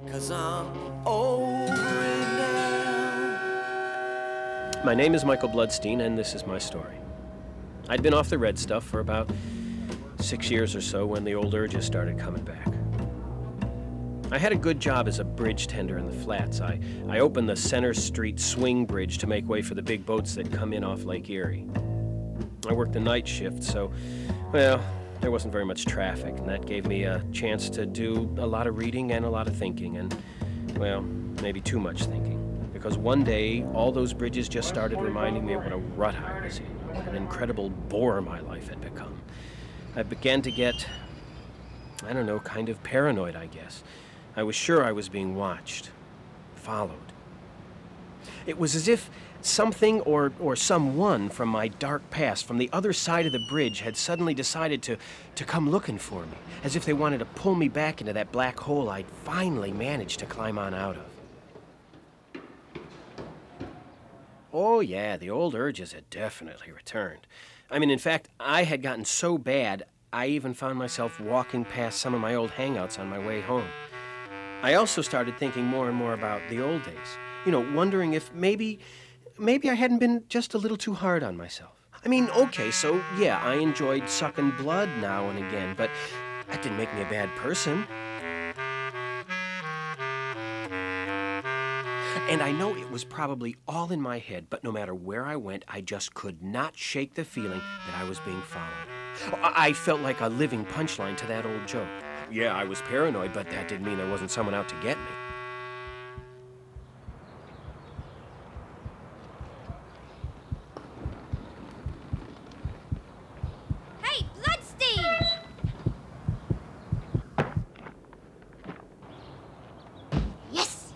'Cause I'm over it now. My name is Michael Bloodstein, and this is my story. I'd been off the red stuff for about 6 years or so when the old urges started coming back. I had a good job as a bridge tender in the flats. I opened the Center Street swing bridge to make way for the big boats that come in off Lake Erie. I worked the night shift, so, well, there wasn't very much traffic, and that gave me a chance to do a lot of reading and a lot of thinking, and, well, maybe too much thinking. Because one day, all those bridges just started reminding me of what a rut I was in, what an incredible bore my life had become. I began to get, I don't know, kind of paranoid, I guess. I was sure I was being watched, followed. It was as if something or someone from my dark past, from the other side of the bridge, had suddenly decided to come looking for me, as if they wanted to pull me back into that black hole I'd finally managed to climb on out of. Oh yeah, the old urges had definitely returned. I mean, in fact, I had gotten so bad, I even found myself walking past some of my old hangouts on my way home. I also started thinking more and more about the old days. You know, wondering if maybe I hadn't been just a little too hard on myself. I mean, okay, so yeah, I enjoyed sucking blood now and again, but that didn't make me a bad person. And I know it was probably all in my head, but no matter where I went, I just could not shake the feeling that I was being followed. I felt like a living punchline to that old joke. Yeah, I was paranoid, but that didn't mean there wasn't someone out to get me. Hey, Bloodstein! Yes!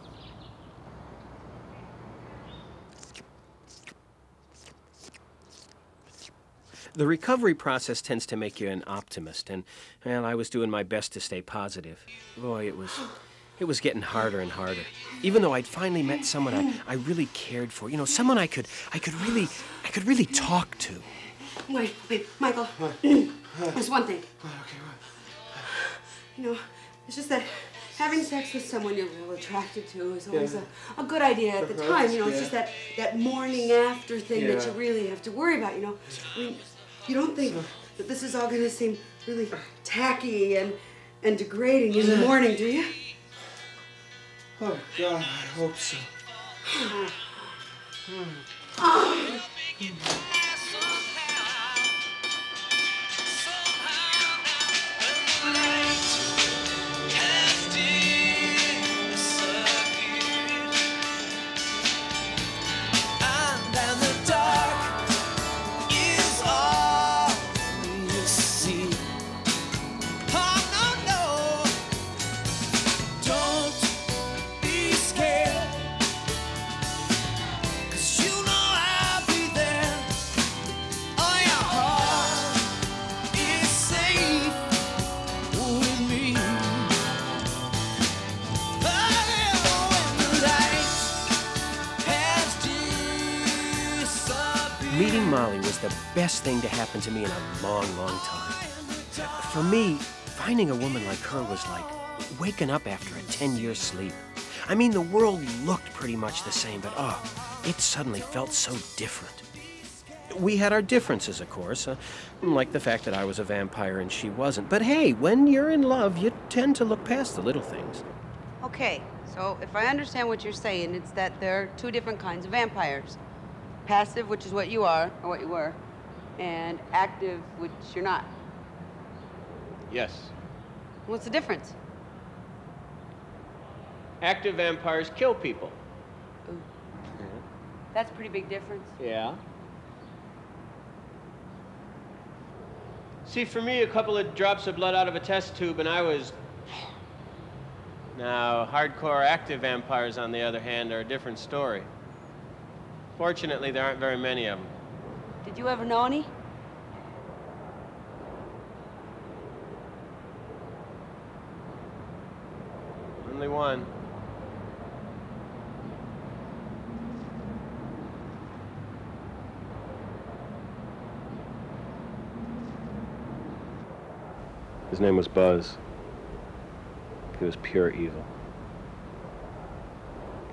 The recovery process tends to make you an optimist, and, well, I was doing my best to stay positive. Boy, it was getting harder and harder. Even though I'd finally met someone I really cared for, you know, someone I could really talk to. Wait, Michael. There's one thing. Okay, what? You know, it's just that having sex with someone you're real attracted to is always a good idea at the time. You know, it's just that morning after thing that you really have to worry about, you know. I mean, you don't think that this is all going to seem really tacky and degrading in the morning, do you? Oh, God, I hope so. Meeting Molly was the best thing to happen to me in a long, long time. For me, finding a woman like her was like waking up after a 10-year sleep. I mean, the world looked pretty much the same, but it suddenly felt so different. We had our differences, of course, like the fact that I was a vampire and she wasn't. But hey, when you're in love, you tend to look past the little things. Okay, so if I understand what you're saying, it's that there are two different kinds of vampires. Passive, which is what you are, or what you were, and active, which you're not. Yes. What's the difference? Active vampires kill people. Ooh. That's a pretty big difference. Yeah. See, for me, a couple of drops of blood out of a test tube and I was... Now, hardcore active vampires, on the other hand, are a different story. Fortunately, there aren't very many of them. Did you ever know any? Only one. His name was Buzz. He was pure evil.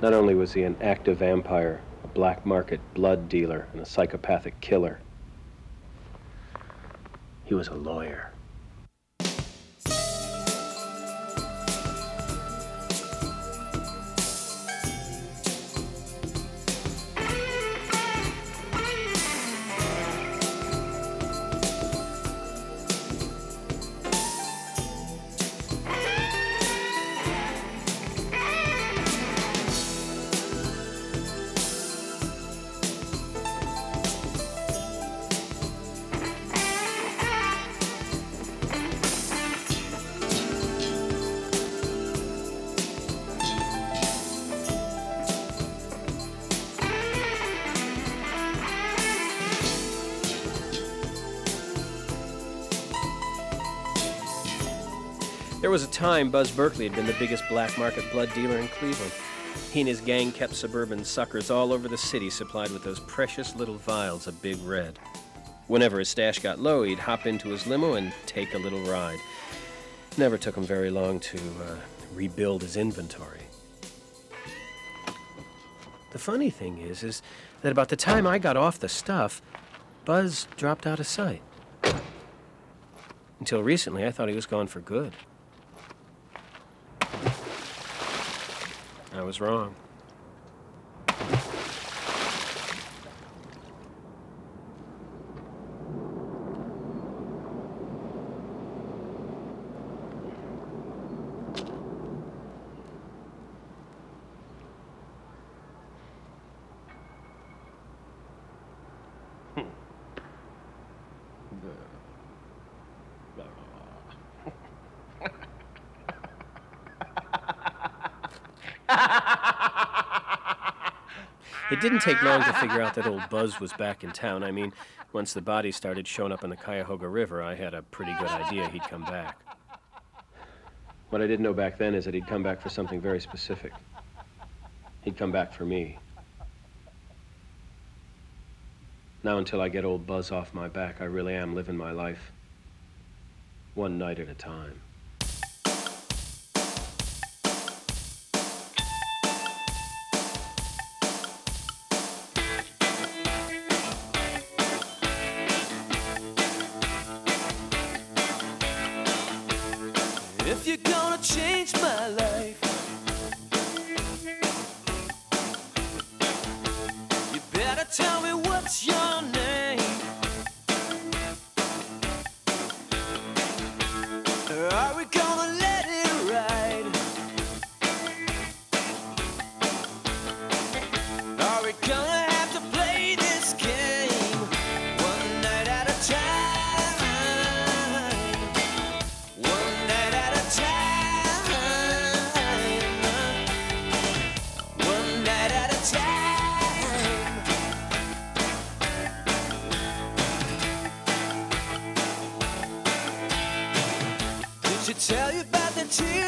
Not only was he an active vampire, a black market blood dealer, and a psychopathic killer, he was a lawyer. There was a time Buzz Berkeley had been the biggest black market blood dealer in Cleveland. He and his gang kept suburban suckers all over the city supplied with those precious little vials of Big Red. Whenever his stash got low, he'd hop into his limo and take a little ride. Never took him very long to rebuild his inventory. The funny thing is that about the time I got off the stuff, Buzz dropped out of sight. Until recently, I thought he was gone for good. I was wrong. It didn't take long to figure out that old Buzz was back in town. I mean, once the bodies started showing up in the Cuyahoga River, I had a pretty good idea he'd come back. What I didn't know back then is that he'd come back for something very specific. He'd come back for me. Now, until I get old Buzz off my back, I really am living my life one night at a time. If you're gonna change my life, you better tell me what's your name. Or are we gonna let it ride? Are we gonna have to play this game one night at a time? Tell you about the tears